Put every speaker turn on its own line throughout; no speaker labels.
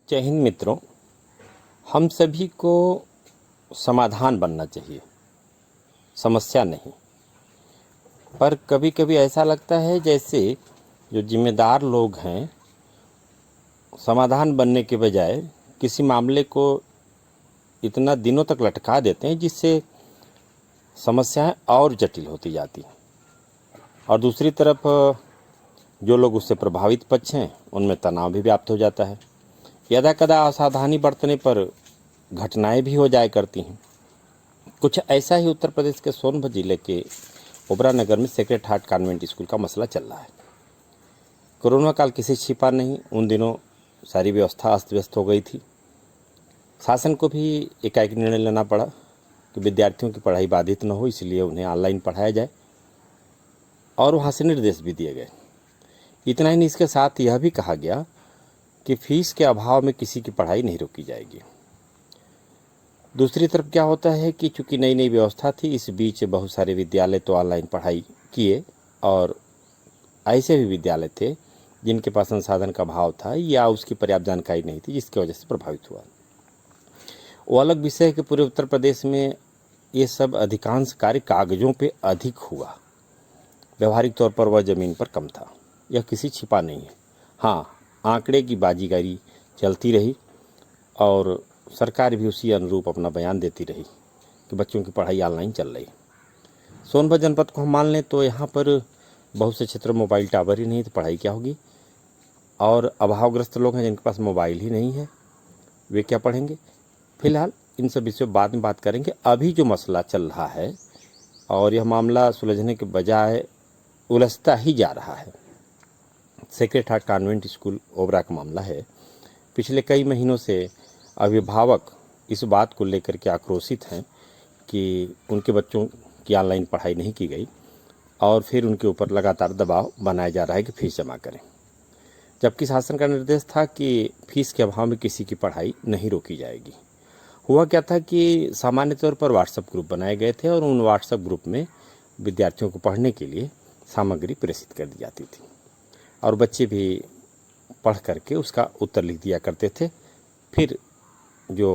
जय हिंद मित्रों। हम सभी को समाधान बनना चाहिए, समस्या नहीं। पर कभी कभी ऐसा लगता है जैसे जो जिम्मेदार लोग हैं समाधान बनने के बजाय किसी मामले को इतना दिनों तक लटका देते हैं जिससे समस्याएं और जटिल होती जाती हैं। और दूसरी तरफ जो लोग उससे प्रभावित पक्ष हैं उनमें तनाव भी व्याप्त हो जाता है। यदा कदा असावधानी बरतने पर घटनाएं भी हो जाया करती हैं। कुछ ऐसा ही उत्तर प्रदेश के सोनभद्र जिले के ओबरा नगर में सेक्रेड हार्ट कॉन्वेंट स्कूल का मसला चल रहा है। कोरोना काल किसी छिपा नहीं, उन दिनों सारी व्यवस्था अस्त व्यस्त हो गई थी। शासन को भी एकाएक निर्णय लेना पड़ा कि विद्यार्थियों की पढ़ाई बाधित न हो, इसलिए उन्हें ऑनलाइन पढ़ाया जाए और वहाँ से निर्देश भी दिए गए। इतना ही नहीं, इसके साथ यह भी कहा गया कि फीस के अभाव में किसी की पढ़ाई नहीं रोकी जाएगी। दूसरी तरफ क्या होता है कि चूंकि नई नई व्यवस्था थी, इस बीच बहुत सारे विद्यालय तो ऑनलाइन पढ़ाई किए और ऐसे भी विद्यालय थे जिनके पास संसाधन का अभाव था या उसकी पर्याप्त जानकारी नहीं थी, जिसकी वजह से प्रभावित हुआ। वो अलग विषय है कि पूरे उत्तर प्रदेश में ये सब अधिकांश कार्य कागजों पे अधिक हुआ, व्यवहारिक तौर पर वह ज़मीन पर कम था। यह किसी छिपा नहीं है। हाँ, आंकड़े की बाजीगरी चलती रही और सरकार भी उसी अनुरूप अपना बयान देती रही कि बच्चों की पढ़ाई ऑनलाइन चल रही। सोनभद्र जनपद को हम मान लें तो यहाँ पर बहुत से क्षेत्रों में मोबाइल टावर ही नहीं, तो पढ़ाई क्या होगी। और अभावग्रस्त लोग हैं जिनके पास मोबाइल ही नहीं है, वे क्या पढ़ेंगे। फिलहाल इन सब विषयों बाद में बात करेंगे। अभी जो मसला चल रहा है और यह मामला सुलझने के बजाय उलझता ही जा रहा है, sacred heart convent school Obra का मामला है। पिछले कई महीनों से अभिभावक इस बात को लेकर के आक्रोशित हैं कि उनके बच्चों की ऑनलाइन पढ़ाई नहीं की गई और फिर उनके ऊपर लगातार दबाव बनाया जा रहा है कि फीस जमा करें, जबकि शासन का निर्देश था कि फीस के अभाव में किसी की पढ़ाई नहीं रोकी जाएगी। हुआ क्या था कि सामान्य तौर पर व्हाट्सएप ग्रुप बनाए गए थे और उन व्हाट्सएप ग्रुप में विद्यार्थियों को पढ़ने के लिए सामग्री प्रेषित कर दी जाती थी और बच्चे भी पढ़ करके उसका उत्तर लिख दिया करते थे। फिर जो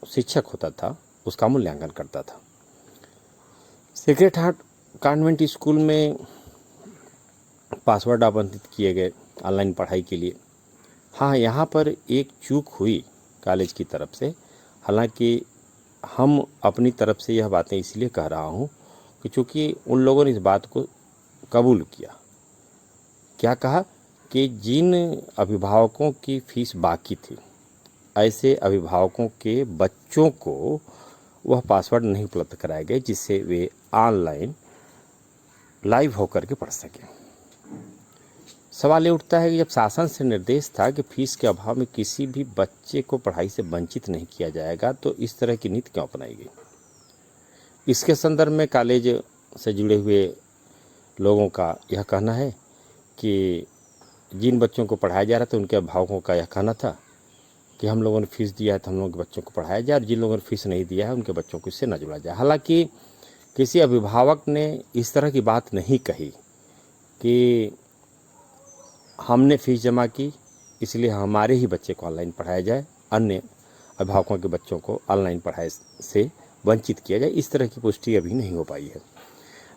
शिक्षक होता था उसका मूल्यांकन करता था। सेक्रेड हार्ट कॉन्वेंट स्कूल में पासवर्ड आवंटित किए गए ऑनलाइन पढ़ाई के लिए। हाँ, यहाँ पर एक चूक हुई कॉलेज की तरफ से। हालांकि हम अपनी तरफ से यह बातें इसलिए कह रहा हूँ कि चूँकि उन लोगों ने इस बात को कबूल किया। क्या कहा कि जिन अभिभावकों की फीस बाकी थी, ऐसे अभिभावकों के बच्चों को वह पासवर्ड नहीं उपलब्ध कराए गए जिससे वे ऑनलाइन लाइव होकर के पढ़ सकें। सवाल ये उठता है कि जब शासन से निर्देश था कि फीस के अभाव में किसी भी बच्चे को पढ़ाई से वंचित नहीं किया जाएगा, तो इस तरह की नीति क्यों अपनाई गई। इसके संदर्भ में कॉलेज से जुड़े हुए लोगों का यह कहना है कि जिन बच्चों को पढ़ाया जा रहा था उनके अभिभावकों का यह कहना था कि हम लोगों ने फीस दिया है तो हम लोगों के बच्चों को पढ़ाया जाए, और जिन लोगों ने फीस नहीं दिया है उनके बच्चों को इससे न जुड़ा जाए। हालांकि किसी अभिभावक ने इस तरह की बात नहीं कही कि हमने फीस जमा की इसलिए हमारे ही बच्चे को ऑनलाइन पढ़ाया जाए, अन्य अभिभावकों के बच्चों को ऑनलाइन पढ़ाई से वंचित किया जाए। इस तरह की पुष्टि अभी नहीं हो पाई है।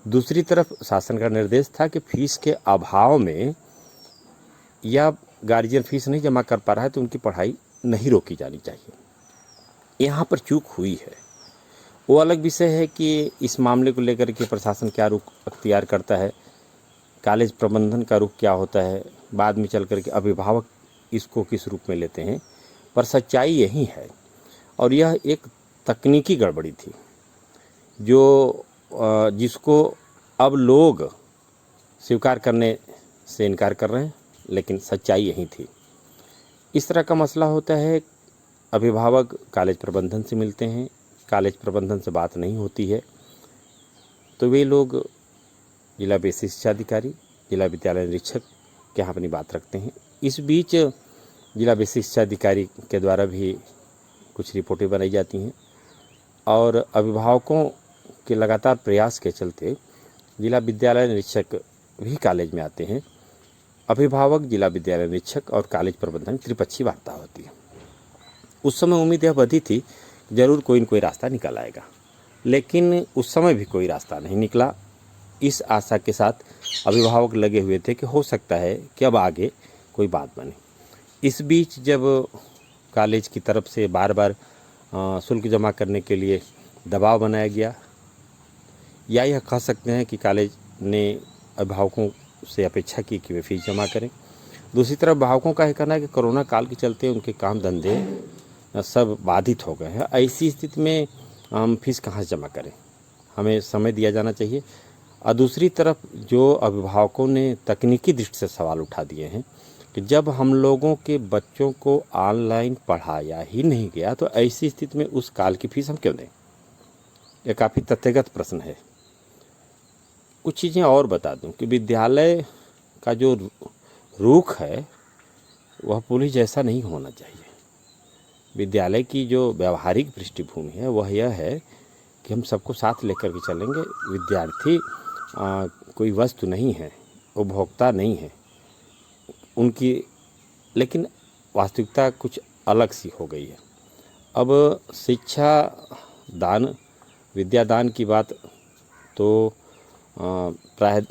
दूसरी तरफ शासन का निर्देश था कि फीस के अभाव में या गार्जियन फीस नहीं जमा कर पा रहा है तो उनकी पढ़ाई नहीं रोकी जानी चाहिए। यहाँ पर चूक हुई है। वो अलग विषय है कि इस मामले को लेकर के प्रशासन क्या रुख अख्तियार करता है, कॉलेज प्रबंधन का रुख क्या होता है, बाद में चल कर के अभिभावक इसको किस रूप में लेते हैं। पर सच्चाई यही है और यह एक तकनीकी गड़बड़ी थी जिसको अब लोग स्वीकार करने से इनकार कर रहे हैं, लेकिन सच्चाई यही थी। इस तरह का मसला होता है, अभिभावक कॉलेज प्रबंधन से मिलते हैं, कॉलेज प्रबंधन से बात नहीं होती है तो वे लोग जिला बेसिक शिक्षा अधिकारी, जिला विद्यालय निरीक्षक के यहाँ अपनी बात रखते हैं। इस बीच जिला बेसिक शिक्षा अधिकारी के द्वारा भी कुछ रिपोर्टें बनाई जाती हैं और अभिभावकों के लगातार प्रयास के चलते जिला विद्यालय निरीक्षक भी कॉलेज में आते हैं। अभिभावक, जिला विद्यालय निरीक्षक और कॉलेज प्रबंधन त्रिपक्षीय वार्ता होती है। उस समय उम्मीद यह बधी थी ज़रूर कोई न कोई रास्ता निकल आएगा, लेकिन उस समय भी कोई रास्ता नहीं निकला। इस आशा के साथ अभिभावक लगे हुए थे कि हो सकता है कि अब आगे कोई बात बने। इस बीच जब कॉलेज की तरफ से बार बार शुल्क जमा करने के लिए दबाव बनाया गया, या यह कह सकते हैं कि कॉलेज ने अभिभावकों से अपेक्षा की कि वे फीस जमा करें। दूसरी तरफ अभिभावकों का यह कहना है कि कोरोना काल के चलते उनके काम धंधे सब बाधित हो गए हैं। ऐसी स्थिति में हम फीस कहाँ से जमा करें, हमें समय दिया जाना चाहिए। और दूसरी तरफ जो अभिभावकों ने तकनीकी दृष्टि से सवाल उठा दिए हैं कि जब हम लोगों के बच्चों को ऑनलाइन पढ़ाया ही नहीं गया तो ऐसी स्थिति में उस काल की फीस हम क्यों दें। यह काफ़ी तथ्यगत प्रश्न है। कुछ चीज़ें और बता दूं कि विद्यालय का जो रुख है वह पुलिस जैसा नहीं होना चाहिए। विद्यालय की जो व्यवहारिक पृष्ठभूमि है वह यह है कि हम सबको साथ लेकर के चलेंगे। विद्यार्थी कोई वस्तु नहीं है, उपभोक्ता नहीं है उनकी, लेकिन वास्तविकता कुछ अलग सी हो गई है। अब शिक्षा दान, विद्यादान की बात तो प्राय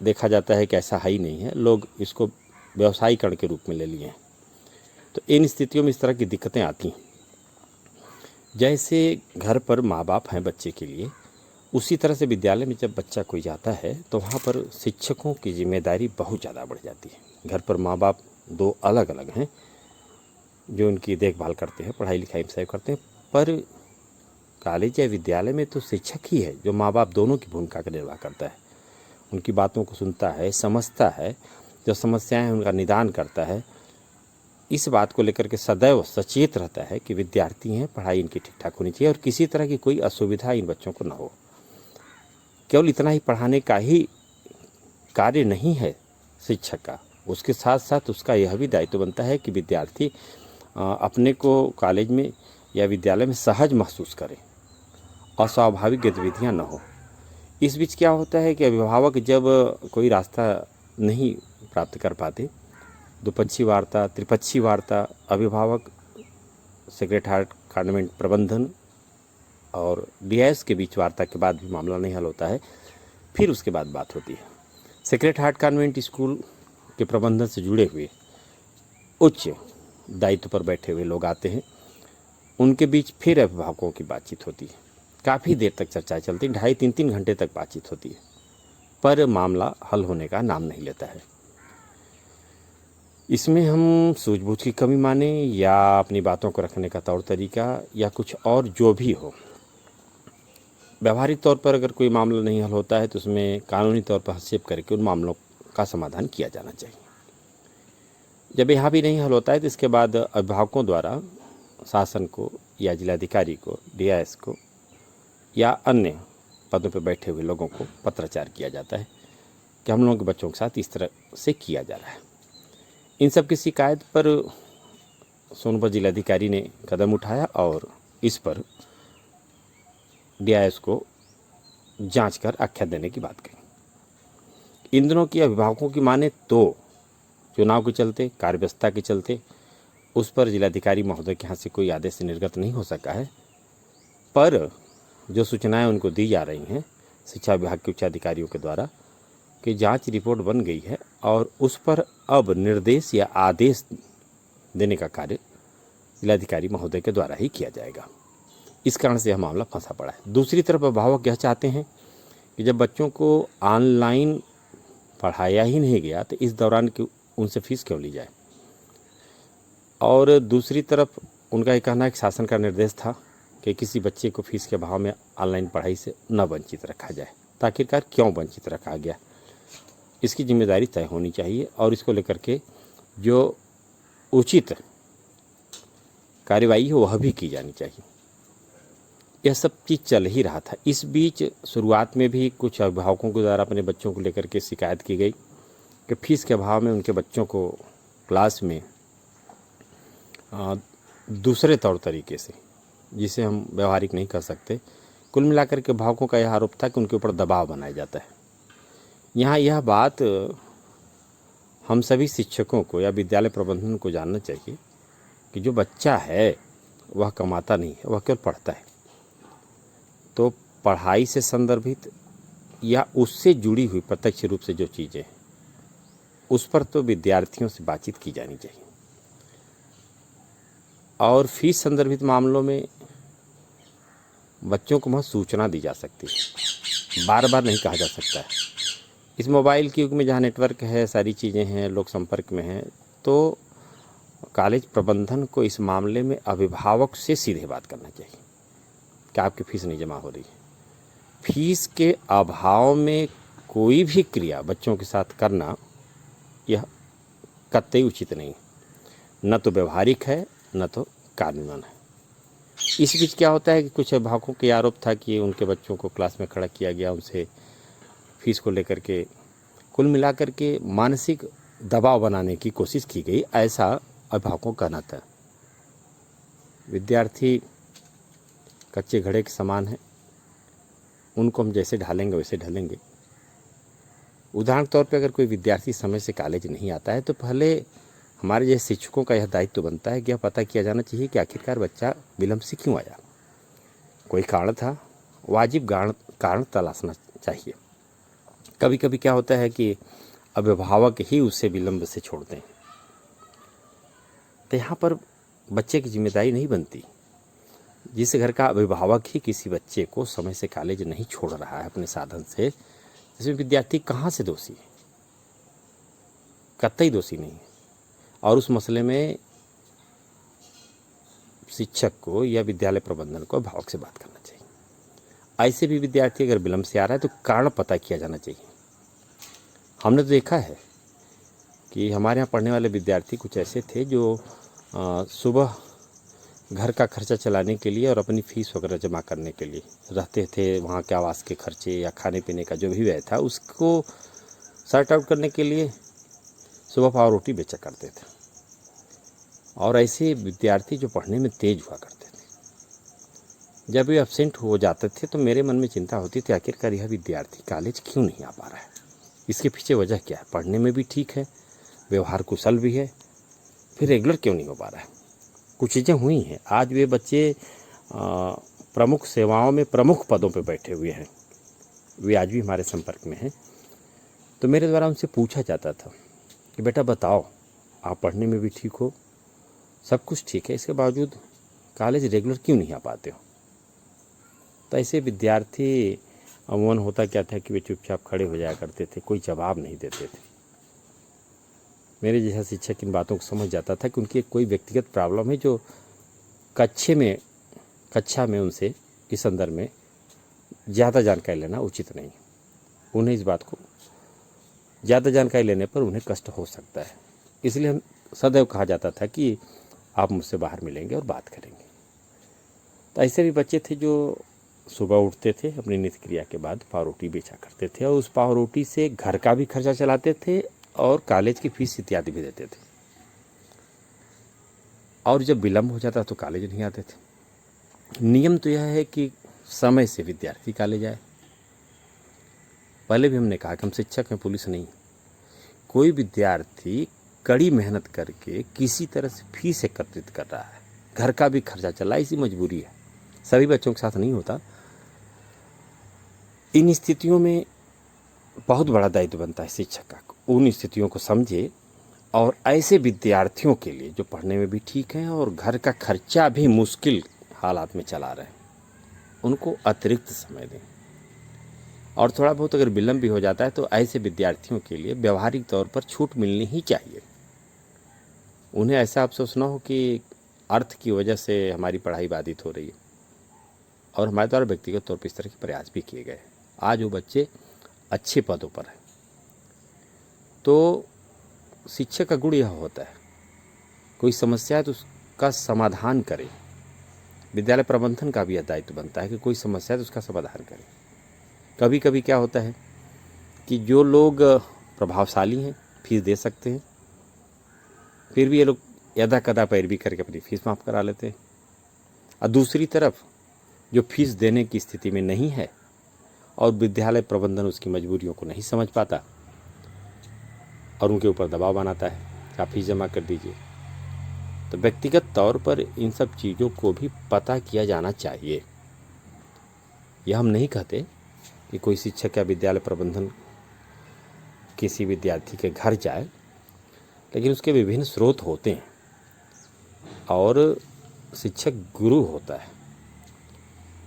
देखा जाता है कि ऐसा है ही नहीं है, लोग इसको व्यवसायीकरण के रूप में ले लिए हैं। तो इन स्थितियों में इस तरह की दिक्कतें आती हैं। जैसे घर पर माँ बाप हैं बच्चे के लिए, उसी तरह से विद्यालय में जब बच्चा कोई जाता है तो वहाँ पर शिक्षकों की जिम्मेदारी बहुत ज़्यादा बढ़ जाती है। घर पर माँ बाप दो अलग अलग हैं जो उनकी देखभाल करते हैं, पढ़ाई लिखाई में सहयोग करते हैं, पर कॉलेज या विद्यालय में तो शिक्षक ही है जो माँ बाप दोनों की भूमिका का निर्वाह करता है। उनकी बातों को सुनता है, समझता है, जो समस्याएं हैं उनका निदान करता है। इस बात को लेकर के सदैव सचेत रहता है कि विद्यार्थी हैं, पढ़ाई इनकी ठीक ठाक होनी चाहिए और किसी तरह की कोई असुविधा इन बच्चों को न हो। केवल इतना ही पढ़ाने का ही कार्य नहीं है शिक्षक का, उसके साथ साथ उसका यह भी दायित्व बनता है कि विद्यार्थी अपने को कॉलेज में या विद्यालय में सहज महसूस करे, अस्वाभाविक गतिविधियां न हो। इस बीच क्या होता है कि अभिभावक जब कोई रास्ता नहीं प्राप्त कर पाते, द्विपक्षीय वार्ता, त्रिपक्षीय वार्ता, अभिभावक, सेक्रेटरीट, कॉन्वेंट प्रबंधन और डीआईएस के बीच वार्ता के बाद भी मामला नहीं हल होता है, फिर उसके बाद बात होती है। सेक्रेटरीट कॉन्वेंट स्कूल के प्रबंधन से जुड़े हुए उच्च दायित्व पर बैठे हुए लोग आते हैं, उनके बीच फिर अभिभावकों की बातचीत होती है। काफ़ी देर तक चर्चाएं चलती, 2.5-3 घंटे तक बातचीत होती है, पर मामला हल होने का नाम नहीं लेता है। इसमें हम सूझबूझ की कमी माने या अपनी बातों को रखने का तौर तरीका या कुछ और जो भी हो, व्यावहारिक तौर पर अगर कोई मामला नहीं हल होता है तो उसमें कानूनी तौर पर हस्तक्षेप करके उन मामलों का समाधान किया जाना चाहिए। जब यहाँ भी नहीं हल होता है तो इसके बाद अभिभावकों द्वारा शासन को या जिलाधिकारी को, डीआईएस को या अन्य पदों पर बैठे हुए लोगों को पत्राचार किया जाता है कि हम लोगों के बच्चों के साथ इस तरह से किया जा रहा है। इन सब की शिकायत पर सोनभद्र जिलाधिकारी ने कदम उठाया और इस पर डीआईएस को जांच कर आख्या देने की बात कही। इन दिनों की अभिभावकों की माने तो चुनाव के चलते, कार्यव्यस्तता के चलते उस पर जिलाधिकारी महोदय के यहाँ से कोई आदेश निर्गत नहीं हो सका है, पर जो सूचनाएं उनको दी जा रही हैं शिक्षा विभाग के उच्च अधिकारियों के द्वारा कि जांच रिपोर्ट बन गई है और उस पर अब निर्देश या आदेश देने का कार्य जिलाधिकारी महोदय के द्वारा ही किया जाएगा। इस कारण से यह मामला फंसा पड़ा है। दूसरी तरफ अभिभावक यह चाहते हैं कि जब बच्चों को ऑनलाइन पढ़ाया ही नहीं गया तो इस दौरान उनसे फीस क्यों ली जाए। और दूसरी तरफ उनका ये कहना है कि शासन का निर्देश था कि किसी बच्चे को फीस के अभाव में ऑनलाइन पढ़ाई से न वंचित रखा जाए। तो आखिरकार क्यों वंचित रखा गया, इसकी जिम्मेदारी तय होनी चाहिए और इसको लेकर के जो उचित कार्यवाही है वह भी की जानी चाहिए। यह सब चीज़ चल ही रहा था। इस बीच शुरुआत में भी कुछ अभिभावकों के द्वारा अपने बच्चों को लेकर के शिकायत की गई कि फीस के अभाव में उनके बच्चों को क्लास में दूसरे तौर तरीके से, जिसे हम व्यवहारिक नहीं कर सकते, कुल मिलाकर के अभिभावकों का यह आरोप था कि उनके ऊपर दबाव बनाया जाता है। यहाँ यह बात हम सभी शिक्षकों को या विद्यालय प्रबंधन को जानना चाहिए कि जो बच्चा है वह कमाता नहीं है, वह केवल पढ़ता है। तो पढ़ाई से संदर्भित या उससे जुड़ी हुई प्रत्यक्ष रूप से जो चीज़ें हैं उस पर तो विद्यार्थियों से बातचीत की जानी चाहिए। और फीस संदर्भित मामलों में बच्चों को बहुत सूचना दी जा सकती है, बार बार नहीं कहा जा सकता है। इस मोबाइल के युग में जहाँ नेटवर्क है, सारी चीज़ें हैं, लोग संपर्क में हैं, तो कॉलेज प्रबंधन को इस मामले में अभिभावक से सीधे बात करना चाहिए कि आपकी फ़ीस नहीं जमा हो रही है। फीस के अभाव में कोई भी क्रिया बच्चों के साथ करना यह कतई उचित नहीं, न तो व्यवहारिक है न तो कानूनन है। इस बीच क्या होता है कि कुछ अभिभावकों के आरोप था कि उनके बच्चों को क्लास में खड़ा किया गया, उनसे फीस को लेकर के कुल मिलाकर के मानसिक दबाव बनाने की कोशिश की गई, ऐसा अभिभावकों का कहना था। विद्यार्थी कच्चे घड़े के समान है, उनको हम जैसे ढालेंगे वैसे ढलेंगे। उदाहरण के तौर पे अगर कोई विद्यार्थी समय से कॉलेज नहीं आता है तो पहले हमारे जैसे शिक्षकों का यह दायित्व बनता है कि यह पता किया जाना चाहिए कि आखिरकार बच्चा विलम्ब से क्यों आया। कोई कारण था, वाजिब कारण तलाशना चाहिए। कभी कभी क्या होता है कि अभिभावक ही उसे विलम्ब से छोड़ते हैं, तो यहाँ पर बच्चे की जिम्मेदारी नहीं बनती। जिस घर का अभिभावक ही किसी बच्चे को समय से कॉलेज नहीं छोड़ रहा है अपने साधन से, इसमें विद्यार्थी कहाँ से दोषी है? कतई दोषी नहीं है। और उस मसले में शिक्षक को या विद्यालय प्रबंधन को अभिभावक से बात करना चाहिए। ऐसे भी विद्यार्थी अगर विलम्ब से आ रहा है तो कारण पता किया जाना चाहिए। हमने तो देखा है कि हमारे यहाँ पढ़ने वाले विद्यार्थी कुछ ऐसे थे जो सुबह घर का खर्चा चलाने के लिए और अपनी फ़ीस वगैरह जमा करने के लिए रहते थे, वहाँ के आवास के खर्चे या खाने पीने का जो भी व्यय था उसको सॉर्ट आउट करने के लिए सुबह पाव रोटी बेचा करते थे। और ऐसे विद्यार्थी जो पढ़ने में तेज हुआ करते थे, जब वे एब्सेंट हो जाते थे तो मेरे मन में चिंता होती थी आखिरकार यह विद्यार्थी कॉलेज क्यों नहीं आ पा रहा है, इसके पीछे वजह क्या है? पढ़ने में भी ठीक है, व्यवहार कुशल भी है, फिर रेगुलर क्यों नहीं हो पा रहा है? कुछ चीज़ें हुई हैं। आज वे बच्चे प्रमुख सेवाओं में प्रमुख पदों पर बैठे हुए हैं, वे आज भी हमारे संपर्क में हैं। तो मेरे द्वारा उनसे पूछा जाता था कि बेटा बताओ, आप पढ़ने में भी ठीक हो, सब कुछ ठीक है, इसके बावजूद कॉलेज रेगुलर क्यों नहीं आ पाते हो? तो ऐसे विद्यार्थी अमूमन होता क्या था कि वे चुपचाप खड़े हो जाया करते थे, कोई जवाब नहीं देते थे। मेरे जैसा शिक्षक इन बातों को समझ जाता था कि उनकी कोई व्यक्तिगत प्रॉब्लम है जो कक्षा में उनसे इस संदर्भ में ज़्यादा जानकारी लेना उचित नहीं। उन्हें इस बात को ज़्यादा जानकारी लेने पर उन्हें कष्ट हो सकता है, इसलिए हम सदैव कहा जाता था कि आप मुझसे बाहर मिलेंगे और बात करेंगे। तो ऐसे भी बच्चे थे जो सुबह उठते थे, अपनी नित्य क्रिया के बाद पाव रोटी बेचा करते थे और उस पाव रोटी से घर का भी खर्चा चलाते थे और कॉलेज की फीस इत्यादि भी देते थे। और जब विलम्ब हो जाता तो कॉलेज नहीं आते थे। नियम तो यह है कि समय से विद्यार्थी कॉलेज आए। पहले भी हमने कहा कि हम शिक्षक हैं, पुलिस नहीं। कोई विद्यार्थी कड़ी मेहनत करके किसी तरह से फीस एकत्रित कर रहा है, घर का भी खर्चा चला, इसी मजबूरी है, सभी बच्चों के साथ नहीं होता। इन स्थितियों में बहुत बड़ा दायित्व बनता है शिक्षक का, उन स्थितियों को समझे और ऐसे विद्यार्थियों के लिए जो पढ़ने में भी ठीक हैं और घर का खर्चा भी मुश्किल हालात में चला रहे हैं, उनको अतिरिक्त समय दें। और थोड़ा बहुत अगर विलम्ब भी हो जाता है तो ऐसे विद्यार्थियों के लिए व्यवहारिक तौर पर छूट मिलनी ही चाहिए। उन्हें ऐसा अफसोस ना हो कि अर्थ की वजह से हमारी पढ़ाई बाधित हो रही है। और हमारे द्वारा व्यक्तिगत तौर पर इस तरह के प्रयास भी किए गए। आज वो बच्चे अच्छे पदों पर हैं। तो शिक्षक का गुण यह होता है, कोई समस्या है तो उसका समाधान करें। विद्यालय प्रबंधन का भी यह दायित्व बनता है कि कोई समस्या है तो उसका समाधान करें। कभी कभी क्या होता है कि जो लोग प्रभावशाली हैं, फीस दे सकते हैं, फिर भी ये लोग यदा कदा पैरवी करके अपनी फीस माफ़ करा लेते हैं। और दूसरी तरफ जो फीस देने की स्थिति में नहीं है और विद्यालय प्रबंधन उसकी मजबूरियों को नहीं समझ पाता और उनके ऊपर दबाव बनाता है, आप फीस जमा कर दीजिए। तो व्यक्तिगत तौर पर इन सब चीज़ों को भी पता किया जाना चाहिए। यह हम नहीं कहते कि कोई शिक्षक या विद्यालय प्रबंधन किसी विद्यार्थी के घर जाए, लेकिन उसके विभिन्न स्रोत होते हैं और शिक्षक गुरु होता है।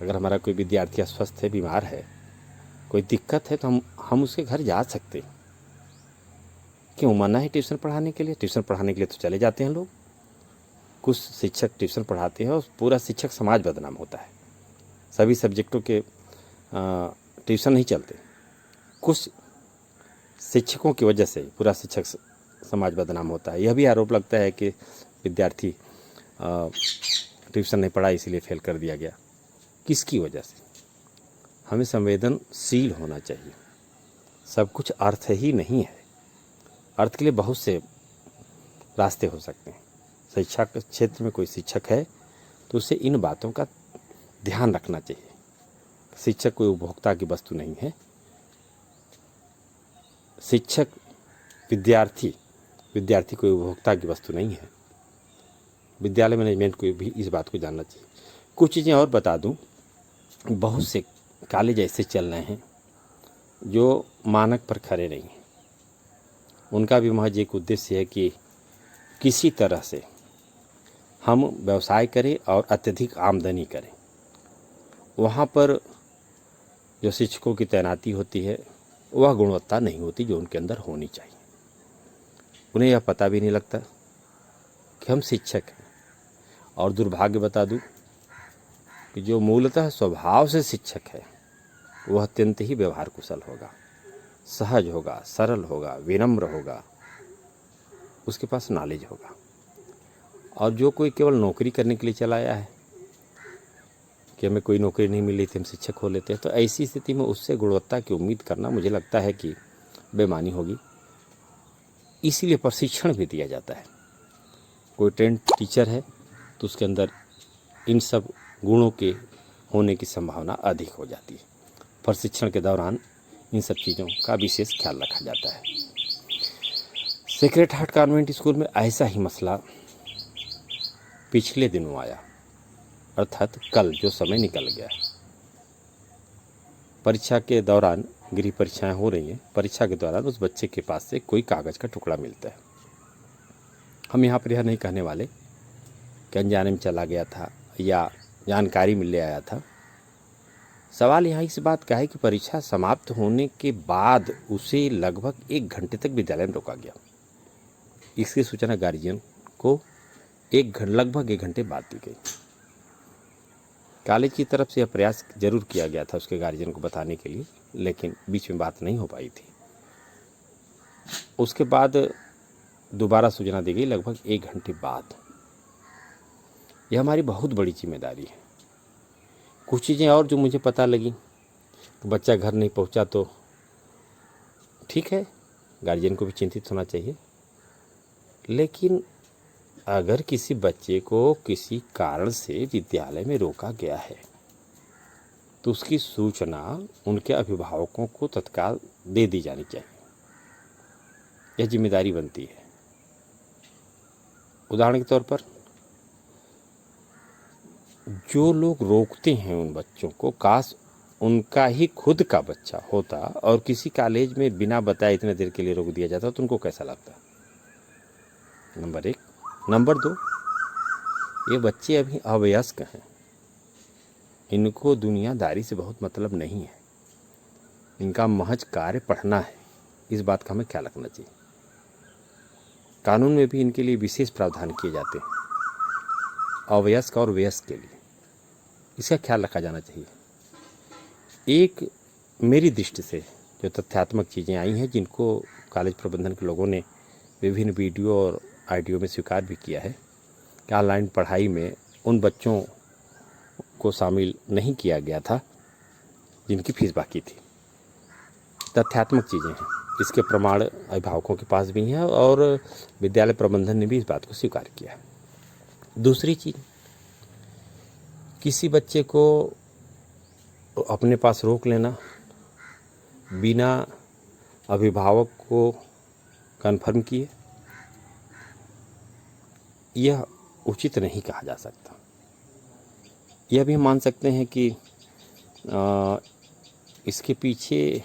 अगर हमारा कोई विद्यार्थी अस्वस्थ है, बीमार है, कोई दिक्कत है, तो हम उसके घर जा सकते हैं। क्यों मना है ट्यूशन पढ़ाने के लिए? ट्यूशन पढ़ाने के लिए तो चले जाते हैं लोग। कुछ शिक्षक ट्यूशन पढ़ाते हैं और पूरा शिक्षक समाज बदनाम होता है। सभी सब्जेक्टों के ट्यूशन नहीं चलते, कुछ शिक्षकों की वजह से पूरा शिक्षक समाज बदनाम होता है। यह भी आरोप लगता है कि विद्यार्थी ट्यूशन नहीं पढ़ा इसीलिए फेल कर दिया गया। किसकी वजह से? हमें संवेदनशील होना चाहिए। सब कुछ अर्थ ही नहीं है। अर्थ के लिए बहुत से रास्ते हो सकते हैं। शिक्षा के क्षेत्र में कोई शिक्षक है तो उसे इन बातों का ध्यान रखना चाहिए। शिक्षक कोई उपभोक्ता की वस्तु नहीं है। शिक्षक विद्यार्थी कोई उपभोक्ता की वस्तु नहीं है। विद्यालय मैनेजमेंट को भी इस बात को जानना चाहिए। कुछ चीज़ें और बता दूं, बहुत से कॉलेज ऐसे चल रहे हैं जो मानक पर खरे नहीं हैं। उनका भी महज एक उद्देश्य है कि किसी तरह से हम व्यवसाय करें और अत्यधिक आमदनी करें। वहाँ पर जो शिक्षकों की तैनाती होती है वह गुणवत्ता नहीं होती जो उनके अंदर होनी चाहिए। उन्हें यह पता भी नहीं लगता कि हम शिक्षक हैं। और दुर्भाग्य बता दूं कि जो मूलतः स्वभाव से शिक्षक है वह अत्यंत ही व्यवहार कुशल होगा, सहज होगा, सरल होगा, विनम्र होगा, उसके पास नॉलेज होगा। और जो कोई केवल नौकरी करने के लिए चला आया है कि हमें कोई नौकरी नहीं मिली थी हम शिक्षक हो लेते हैं, तो ऐसी स्थिति में उससे गुणवत्ता की उम्मीद करना मुझे लगता है कि बेईमानी होगी। इसीलिए प्रशिक्षण भी दिया जाता है। कोई ट्रेंड टीचर है तो उसके अंदर इन सब गुणों के होने की संभावना अधिक हो जाती है। प्रशिक्षण के दौरान इन सब चीज़ों का विशेष ख्याल रखा जाता है। सेक्रेड हार्ट कॉन्वेंट स्कूल में ऐसा ही मसला पिछले दिनों आया, अर्थात कल जो समय निकल गया। परीक्षा के दौरान गृह परीक्षाएं हो रही हैं। परीक्षा के दौरान उस बच्चे के पास से कोई कागज़ का टुकड़ा मिलता है। हम यहाँ पर यह नहीं कहने वाले कि अनजाने में चला गया था या जानकारी मिल ले आया था। सवाल यहाँ इस बात का है कि परीक्षा समाप्त होने के बाद उसे लगभग 1 घंटे तक विद्यालय में रोका गया। इसकी सूचना गार्जियन को लगभग 1 घंटे बाद दी गई। कॉलेज की तरफ से यह प्रयास जरूर किया गया था उसके गार्जियन को बताने के लिए, लेकिन बीच में बात नहीं हो पाई थी। उसके बाद दोबारा सूचना दी गई लगभग 1 घंटे बाद। यह हमारी बहुत बड़ी जिम्मेदारी है। कुछ चीज़ें और जो मुझे पता लगी, बच्चा घर नहीं पहुंचा तो ठीक है, गार्जियन को भी चिंतित होना चाहिए। लेकिन अगर किसी बच्चे को किसी कारण से विद्यालय में रोका गया है तो उसकी सूचना उनके अभिभावकों को तत्काल दे दी जानी चाहिए। यह जिम्मेदारी बनती है। उदाहरण के तौर पर जो लोग रोकते हैं उन बच्चों को, काश उनका ही खुद का बच्चा होता और किसी कॉलेज में बिना बताए इतने देर के लिए रोक दिया जाता तो उनको कैसा लगता? नंबर 1। नंबर 2, ये बच्चे अभी अवयस्क हैं। इनको दुनियादारी से बहुत मतलब नहीं है। इनका महज कार्य पढ़ना है। इस बात का हमें ख्याल रखना चाहिए। कानून में भी इनके लिए विशेष प्रावधान किए जाते हैं, अवयस्क और वयस्क के लिए। इसका ख्याल रखा जाना चाहिए। एक मेरी दृष्टि से जो तथ्यात्मक चीज़ें आई हैं जिनको कॉलेज प्रबंधन के लोगों ने विभिन्न वीडियो और ऑडियो में स्वीकार भी किया है कि ऑनलाइन पढ़ाई में उन बच्चों को शामिल नहीं किया गया था जिनकी फीस बाकी थी। तथ्यात्मक चीज़ें हैं। इसके प्रमाण अभिभावकों के पास भी हैं और विद्यालय प्रबंधन ने भी इस बात को स्वीकार किया है। दूसरी चीज़, किसी बच्चे को अपने पास रोक लेना बिना अभिभावक को कन्फर्म किए, यह उचित नहीं कहा जा सकता। यह भी मान सकते हैं कि इसके पीछे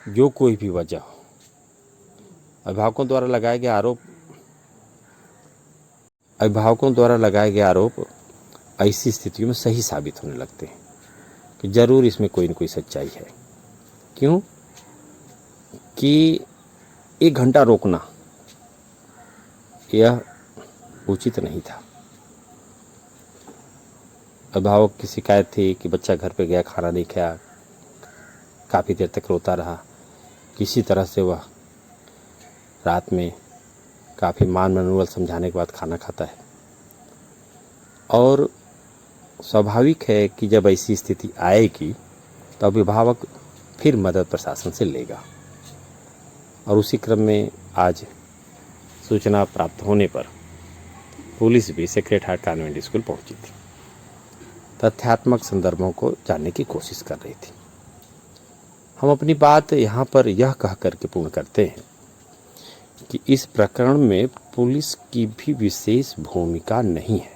जो कोई भी वजह हो, अभिभावकों द्वारा लगाए गए आरोप ऐसी स्थितियों में सही साबित होने लगते हैं कि जरूर इसमें कोई न कोई सच्चाई है। क्यों कि 1 घंटा रोकना यह उचित नहीं था। अभिभावक की शिकायत थी कि बच्चा घर पे गया, खाना नहीं खाया, काफ़ी देर तक रोता रहा। किसी तरह से वह रात में काफ़ी मैनुअल समझाने के बाद खाना खाता है, और स्वाभाविक है कि जब ऐसी स्थिति आएगी तो अभिभावक फिर मदद प्रशासन से लेगा। और उसी क्रम में आज सूचना प्राप्त होने पर पुलिस भी सेक्रेड हार्ट कॉन्वेंट स्कूल पहुंची थी, तथ्यात्मक संदर्भों को जानने की कोशिश कर रही थी। हम अपनी बात यहाँ पर यह कह करके पूर्ण करते हैं कि इस प्रकरण में पुलिस की भी विशेष भूमिका नहीं है।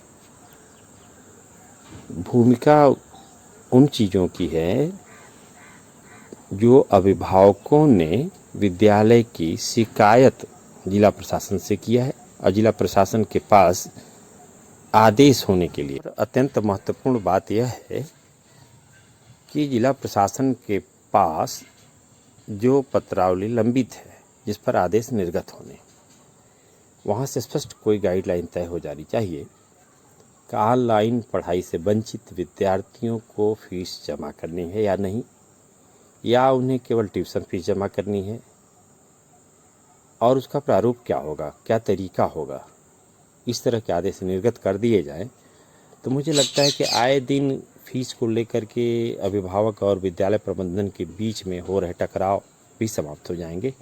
भूमिका उन चीज़ों की है जो अभिभावकों ने विद्यालय की शिकायत जिला प्रशासन से किया है, और जिला प्रशासन के पास आदेश होने के लिए अत्यंत महत्वपूर्ण बात यह है कि जिला प्रशासन के पास जो पत्रावली लंबित है जिस पर आदेश निर्गत होने, वहाँ से स्पष्ट कोई गाइडलाइन तय हो जानी चाहिए कि ऑनलाइन पढ़ाई से वंचित विद्यार्थियों को फीस जमा करनी है या नहीं, या उन्हें केवल ट्यूशन फीस जमा करनी है, और उसका प्रारूप क्या होगा, क्या तरीका होगा। इस तरह के आदेश निर्गत कर दिए जाएं तो मुझे लगता है कि आए दिन फीस को लेकर के अभिभावक और विद्यालय प्रबंधन के बीच में हो रहे टकराव भी समाप्त हो जाएंगे।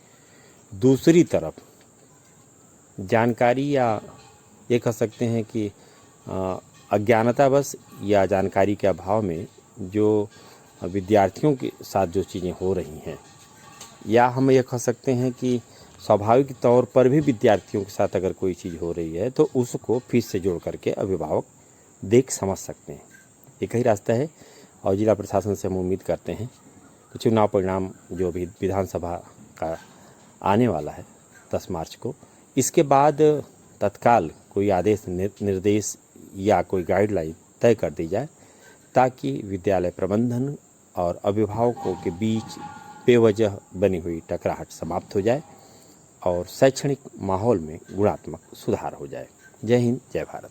दूसरी तरफ जानकारी, या ये कह सकते हैं कि अज्ञानतावश या जानकारी के अभाव में जो विद्यार्थियों के साथ जो चीज़ें हो रही हैं, या हम ये कह सकते हैं कि स्वाभाविक तौर पर भी विद्यार्थियों के साथ अगर कोई चीज़ हो रही है तो उसको फीस से जोड़ करके अभिभावक देख समझ सकते हैं। एक ही रास्ता है, और जिला प्रशासन से हम उम्मीद करते हैं कि चुनाव परिणाम जो भी विधानसभा का आने वाला है 10 मार्च को, इसके बाद तत्काल कोई आदेश निर्देश या कोई गाइडलाइन तय कर दी जाए, ताकि विद्यालय प्रबंधन और अभिभावकों के बीच बेवजह बनी हुई टकराहट समाप्त हो जाए और शैक्षणिक माहौल में गुणात्मक सुधार हो जाए। जय हिंद, जय भारत।